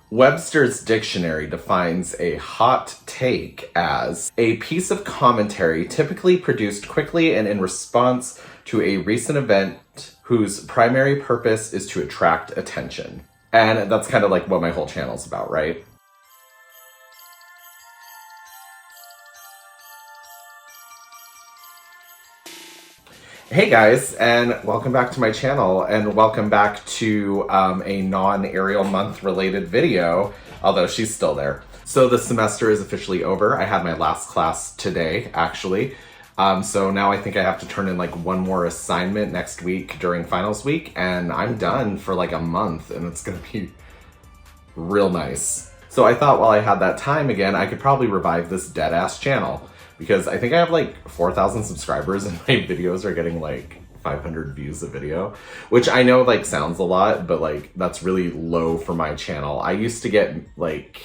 Webster's dictionary defines a hot take as a piece of commentary typically produced quickly and in response to a recent event whose primary purpose is to attract attention. And that's kind of like what my whole channel's about, right? Hey guys, and welcome back to my channel, and welcome back to a non-Ariel month related video, although she's still there. So the semester is officially over. I had my last class today, actually. So now I think I have to turn in like one more assignment next week during finals week, and I'm done for like a month, and it's gonna be real nice. So I thought while I had that time again, I could probably revive this dead-ass channel. Because I think I have like 4,000 subscribers and my videos are getting like 500 views a video, which I know like sounds a lot, but like that's really low for my channel. I used to get like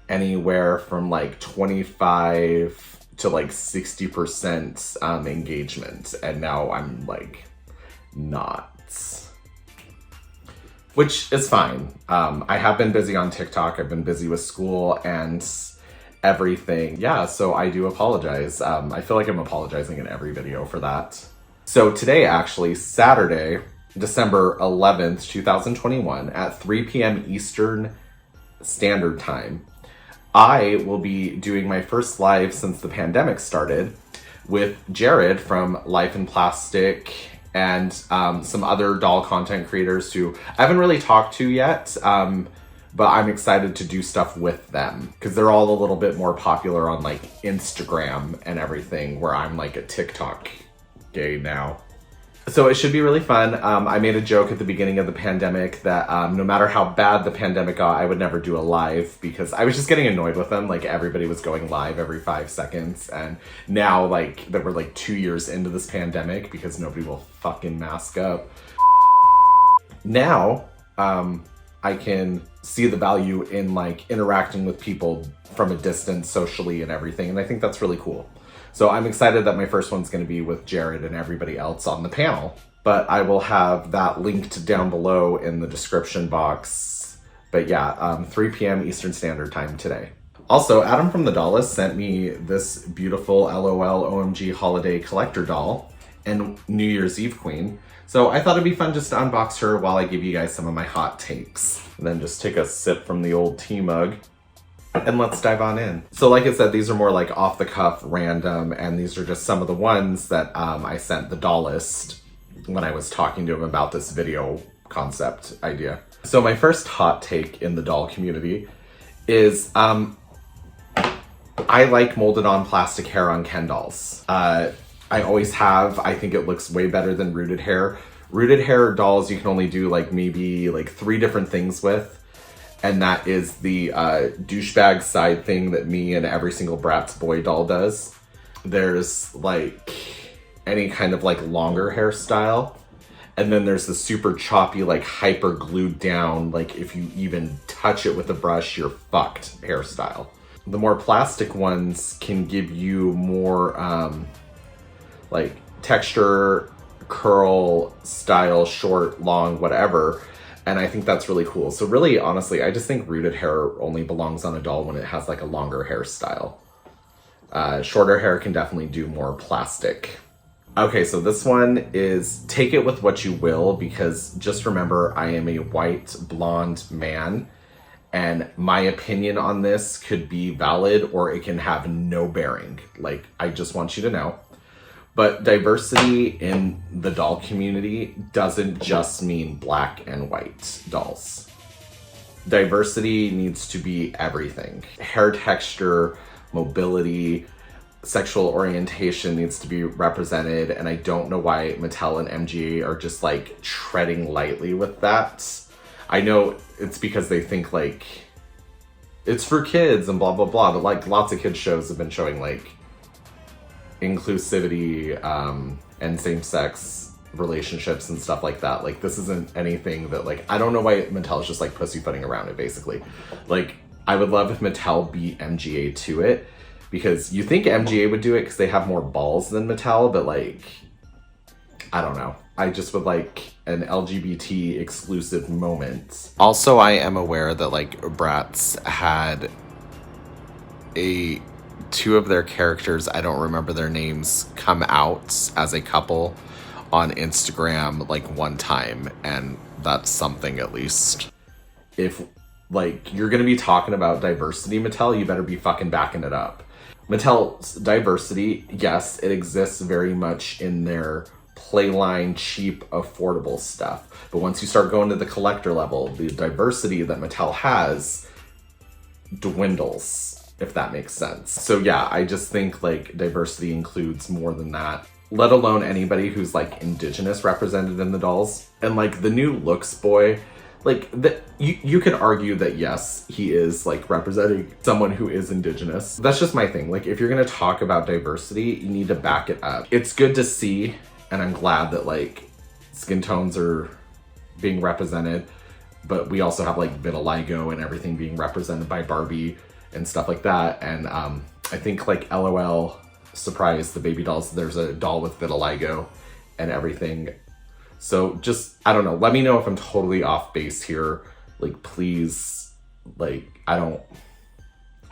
anywhere from like 25 to like 60% engagement, and now I'm like not. Which is fine. I have been busy on TikTok, I've been busy with school and everything. Yeah, so I do apologize. I feel like I'm apologizing in every video for that. So today, actually, Saturday, December 11th, 2021, at 3 p.m. Eastern Standard Time, I will be doing my first live since the pandemic started with Jared from Life in Plastic and some other doll content creators who I haven't really talked to yet. But I'm excited to do stuff with them because they're all a little bit more popular on like Instagram and everything, where I'm like a TikTok gay now. So it should be really fun. I made a joke at the beginning of the pandemic that no matter how bad the pandemic got, I would never do a live because I was just getting annoyed with them. Like everybody was going live every 5 seconds. And now like that we're like 2 years into this pandemic because nobody will fucking mask up. Now, I can see the value in like interacting with people from a distance socially and everything. And I think that's really cool. So I'm excited that my first one's going to be with Jared and everybody else on the panel, but I will have that linked down below in the description box. But yeah, 3 p.m. Eastern Standard Time today. Also, Adam from the Dollist sent me this beautiful LOL OMG holiday collector doll and New Year's Eve queen. So I thought it'd be fun just to unbox her while I give you guys some of my hot takes. And then just take a sip from the old tea mug. And let's dive on in. So like I said, these are more like off the cuff, random, and these are just some of the ones that I sent the Dollist when I was talking to him about this video concept idea. So my first hot take in the doll community is I like molded on plastic hair on Ken dolls. I always have. I think it looks way better than rooted hair. Rooted hair dolls you can only do like maybe like 3 different things with. And that is the douchebag side thing that me and every single Bratz boy doll does. There's like any kind of like longer hairstyle. And then there's the super choppy, like hyper glued down, like if you even touch it with a brush, you're fucked hairstyle. The more plastic ones can give you more like texture, curl, style, short, long, whatever. And I think that's really cool. So really, honestly, I just think rooted hair only belongs on a doll when it has like a longer hairstyle. Shorter hair can definitely do more plastic. Okay, so this one is take it with what you will, because just remember I am a white blonde man and my opinion on this could be valid or it can have no bearing. Like, I just want you to know. But diversity in the doll community doesn't just mean black and white dolls. Diversity needs to be everything. Hair texture, mobility, sexual orientation needs to be represented, and I don't know why Mattel and MGA are just like treading lightly with that. I know it's because they think like it's for kids and blah blah blah, but like lots of kids shows have been showing like inclusivity and same-sex relationships and stuff like that. Like this isn't anything that like, I don't know why Mattel's just like pussyfooting around it basically. Like I would love if Mattel beat MGA to it, because you think MGA would do it because they have more balls than Mattel, but like, I don't know. I just would like an LGBT exclusive moment. Also, I am aware that like Bratz had two of their characters, I don't remember their names, come out as a couple on Instagram like one time, and that's something at least. If like you're gonna be talking about diversity, Mattel, you better be fucking backing it up. Mattel's diversity, yes, it exists very much in their playline, cheap, affordable stuff. But once you start going to the collector level, the diversity that Mattel has dwindles, if that makes sense. So yeah, I just think like diversity includes more than that, let alone anybody who's like indigenous represented in the dolls. And like the new Looks boy, like you could argue that yes, he is like representing someone who is indigenous. That's just my thing. Like if you're gonna talk about diversity, you need to back it up. It's good to see, and I'm glad that like skin tones are being represented, but we also have like vitiligo and everything being represented by Barbie and stuff like that. And I think like LOL surprised the baby dolls, there's a doll with vitiligo and everything. So just, I don't know, let me know if I'm totally off base here. Like, please, like,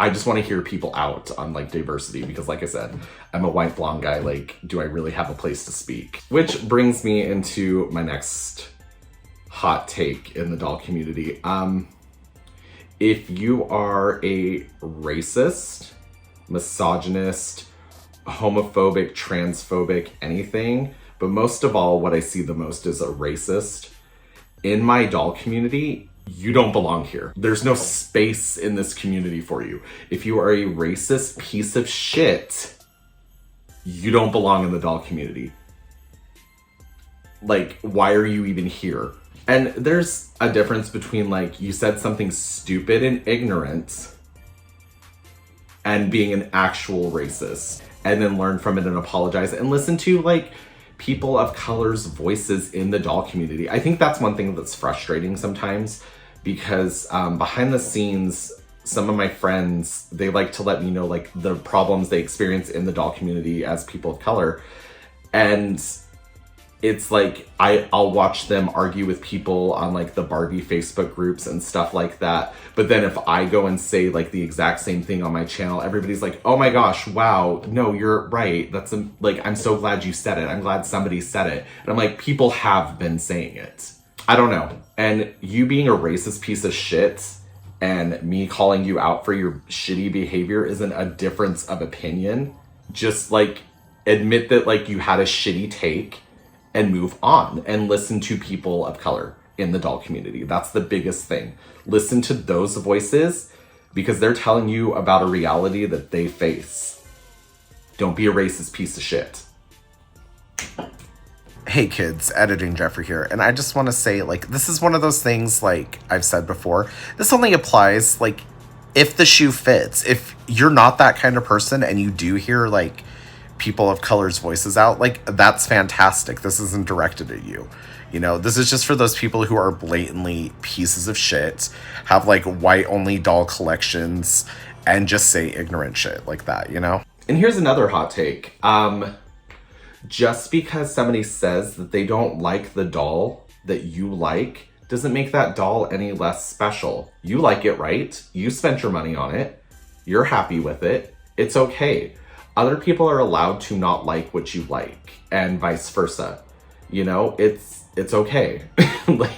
I just want to hear people out on like diversity, because like I said, I'm a white blonde guy. Like, do I really have a place to speak? Which brings me into my next hot take in the doll community. If you are a racist, misogynist, homophobic, transphobic, anything, but most of all, what I see the most is a racist, in my doll community, you don't belong here. There's no space in this community for you. If you are a racist piece of shit, you don't belong in the doll community. Like, why are you even here? And there's a difference between like, you said something stupid and ignorant and being an actual racist, and then learn from it and apologize and listen to like people of color's voices in the doll community. I think that's one thing that's frustrating sometimes, because behind the scenes, some of my friends, they like to let me know like the problems they experience in the doll community as people of color. And it's like, I'll watch them argue with people on like the Barbie Facebook groups and stuff like that. But then if I go and say like the exact same thing on my channel, everybody's like, oh my gosh, wow, no, you're right. That's like, I'm so glad you said it. I'm glad somebody said it. And I'm like, people have been saying it. I don't know. And you being a racist piece of shit and me calling you out for your shitty behavior isn't a difference of opinion. Just like admit that like you had a shitty take and move on and listen to people of color in the doll community. That's the biggest thing. Listen to those voices, because they're telling you about a reality that they face. Don't be a racist piece of shit. Hey kids, Editing Jeffrey here, and I just want to say, like, this is one of those things, like I've said before, this only applies, like, if the shoe fits. If you're not that kind of person and you do hear, like, people of color's voices out, like, that's fantastic. This isn't directed at you. You know, this is just for those people who are blatantly pieces of shit, have, like, white-only doll collections, and just say ignorant shit like that, you know? And here's another hot take. Just because somebody says that they don't like the doll that you like doesn't make that doll any less special. You like it, right? You spent your money on it. You're happy with it. It's okay. Other people are allowed to not like what you like, and vice versa. You know, it's okay. Like,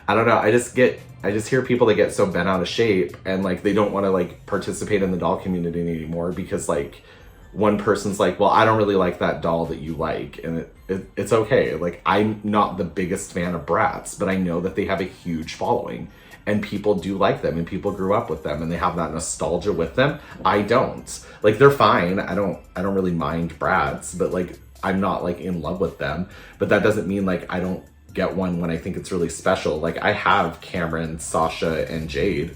I don't know. I just hear people that get so bent out of shape and like they don't want to like participate in the doll community anymore because like one person's like, well, I don't really like that doll that you like, and it's okay. Like, I'm not the biggest fan of Bratz, but I know that they have a huge following and people do like them and people grew up with them and they have that nostalgia with them. I don't. Like, they're fine. I don't really mind Bratz, but like, I'm not like in love with them. But that doesn't mean like I don't get one when I think it's really special. Like, I have Cameron, Sasha, and Jade,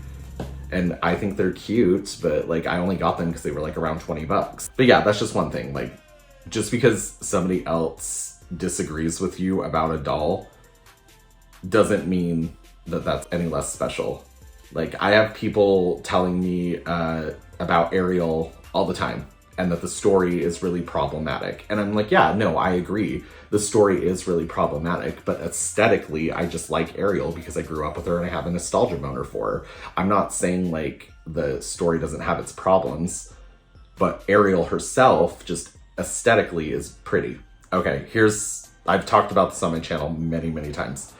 and I think they're cute, but like I only got them because they were like around $20. But yeah, that's just one thing. Like, just because somebody else disagrees with you about a doll doesn't mean that that's any less special. Like, I have people telling me about Ariel all the time. and that the story is really problematic. And I'm like, yeah, no, I agree. The story is really problematic, but aesthetically, I just like Ariel because I grew up with her and I have a nostalgia boner for her. I'm not saying like the story doesn't have its problems, but Ariel herself just aesthetically is pretty. Okay, I've talked about this on my channel many, many times.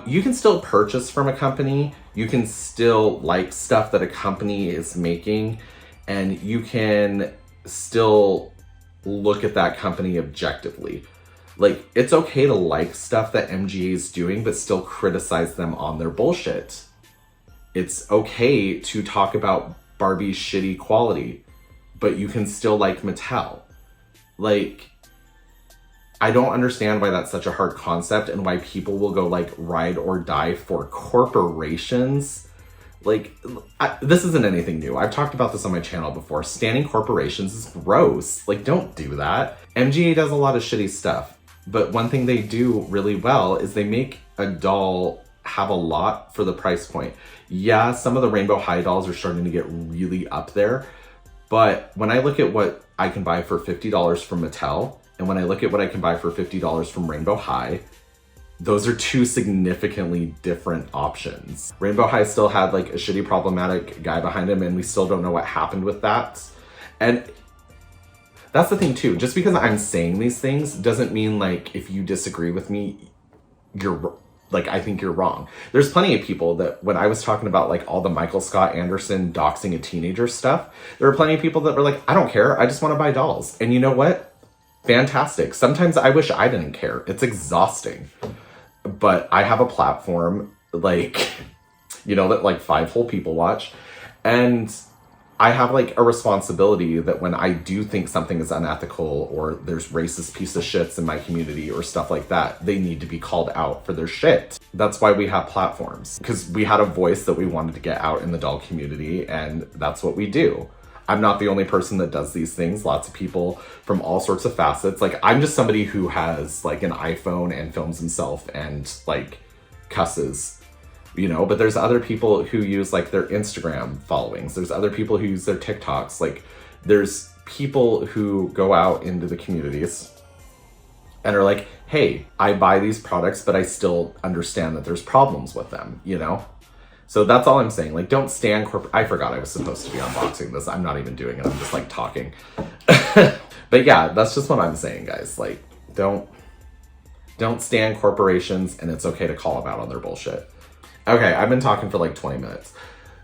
You can still purchase from a company. You can still like stuff that a company is making, and you can still look at that company objectively. Like, it's okay to like stuff that MGA is doing, but still criticize them on their bullshit. It's okay to talk about Barbie's shitty quality, but you can still like Mattel. Like, I don't understand why that's such a hard concept and why people will go like ride or die for corporations. Like, this isn't anything new. I've talked about this on my channel before. Standing corporations is gross. Like, don't do that. MGA does a lot of shitty stuff, but one thing they do really well is they make a doll have a lot for the price point. Yeah, some of the Rainbow High dolls are starting to get really up there, but when I look at what I can buy for $50 from Mattel, and when I look at what I can buy for $50 from Rainbow High, those are two significantly different options. Rainbow High still had like a shitty problematic guy behind him, and we still don't know what happened with that. And that's the thing too, just because I'm saying these things doesn't mean like if you disagree with me, I think you're wrong. There's plenty of people that when I was talking about like all the Michael Scott Anderson doxing a teenager stuff, there were plenty of people that were like, I don't care, I just want to buy dolls. And you know what? Fantastic. Sometimes I wish I didn't care. It's exhausting. But I have a platform like, that like 5 whole people watch. And I have like a responsibility that when I do think something is unethical or there's racist piece of shits in my community or stuff like that, they need to be called out for their shit. That's why we have platforms, because we had a voice that we wanted to get out in the doll community, and that's what we do. I'm not the only person that does these things. Lots of people from all sorts of facets. Like, I'm just somebody who has like an iPhone and films himself and like cusses. But there's other people who use like their Instagram followings. There's other people who use their TikToks. Like, there's people who go out into the communities and are like, hey, I buy these products, but I still understand that there's problems with them, So that's all I'm saying. Like, don't stand I forgot I was supposed to be unboxing this. I'm not even doing it. I'm just like talking. But yeah, that's just what I'm saying, guys. Like, don't stand corporations, and it's okay to call them out on their bullshit. Okay, I've been talking for like 20 minutes.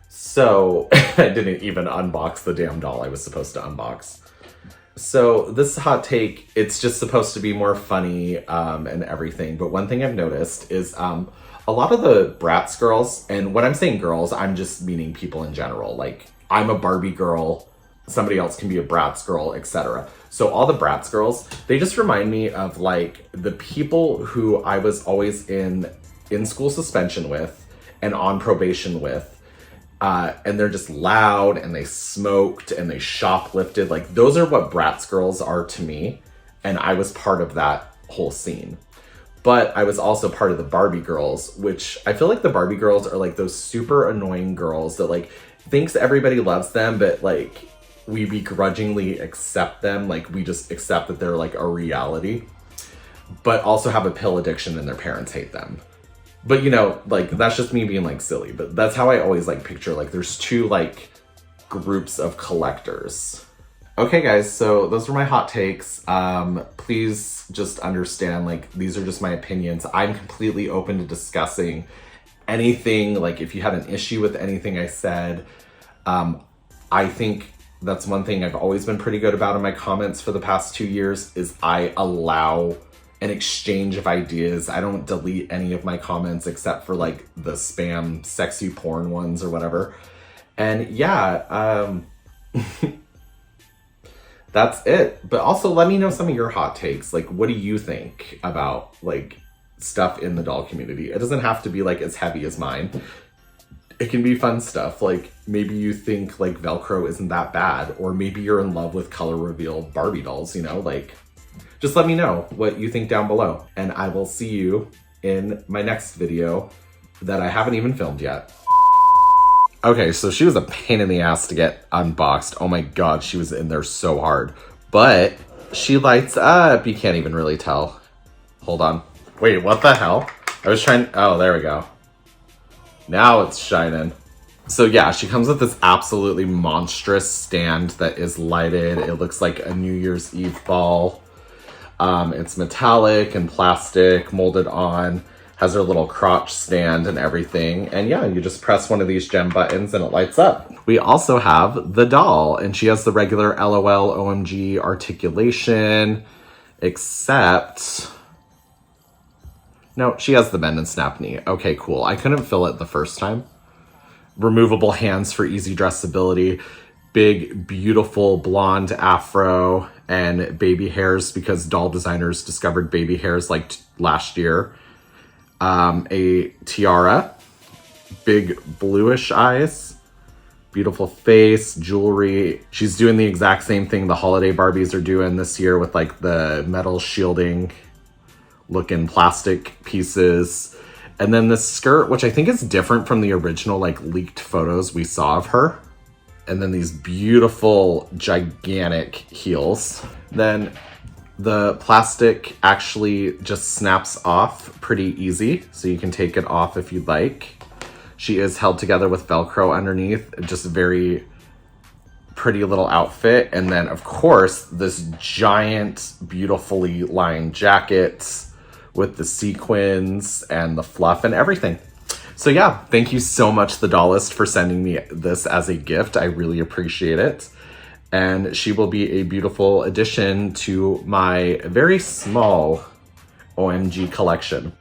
So I didn't even unbox the damn doll I was supposed to unbox. So this hot take, it's just supposed to be more funny and everything. But one thing I've noticed is a lot of the Bratz girls, and when I'm saying girls, I'm just meaning people in general. Like, I'm a Barbie girl, somebody else can be a Bratz girl, etc. So all the Bratz girls, they just remind me of like the people who I was always in school suspension with and on probation with, and they're just loud and they smoked and they shoplifted. Like, those are what Bratz girls are to me, and I was part of that whole scene. But I was also part of the Barbie girls, which I feel like the Barbie girls are like those super annoying girls that like thinks everybody loves them, but like we begrudgingly accept them. Like, we just accept that they're like a reality, but also have a pill addiction and their parents hate them. But like, that's just me being like silly, but that's how I always like picture, like, there's two like groups of collectors. Okay guys, so those were my hot takes. Please just understand, like, these are just my opinions. I'm completely open to discussing anything. Like, if you had an issue with anything I said, I think that's one thing I've always been pretty good about in my comments for the past 2 years is I allow an exchange of ideas. I don't delete any of my comments except for like the spam sexy porn ones or whatever. And yeah, that's it. But also let me know some of your hot takes. Like, what do you think about like stuff in the doll community? It doesn't have to be like as heavy as mine. It can be fun stuff. Like, maybe you think like Velcro isn't that bad, or maybe you're in love with color reveal Barbie dolls, like, just let me know what you think down below, and I will see you in my next video that I haven't even filmed yet. Okay, so she was a pain in the ass to get unboxed. Oh my god, she was in there so hard. But she lights up. You can't even really tell. Hold on. Wait, what the hell? I was trying... Oh, there we go. Now it's shining. So yeah, she comes with this absolutely monstrous stand that is lighted. It looks like a New Year's Eve ball. It's metallic and plastic, molded on. Has her little crotch stand and everything. And yeah, you just press one of these gem buttons and it lights up. We also have the doll, and she has the regular LOL OMG articulation, except... No, she has the bend and snap knee. Okay, cool. I couldn't fill it the first time. Removable hands for easy dressability. Big, beautiful blonde afro and baby hairs because doll designers discovered baby hairs like last year. A tiara, big bluish eyes, beautiful face, jewelry. She's doing the exact same thing the holiday Barbies are doing this year with like the metal shielding looking plastic pieces. And then this skirt, which I think is different from the original like leaked photos we saw of her. And then these beautiful, gigantic heels. Then the plastic actually just snaps off pretty easy, so you can take it off if you'd like. She is held together with Velcro underneath, just a very pretty little outfit. And then, of course, this giant, beautifully lined jacket with the sequins and the fluff and everything. So yeah, thank you so much, The Dollist, for sending me this as a gift. I really appreciate it. And she will be a beautiful addition to my very small OMG collection.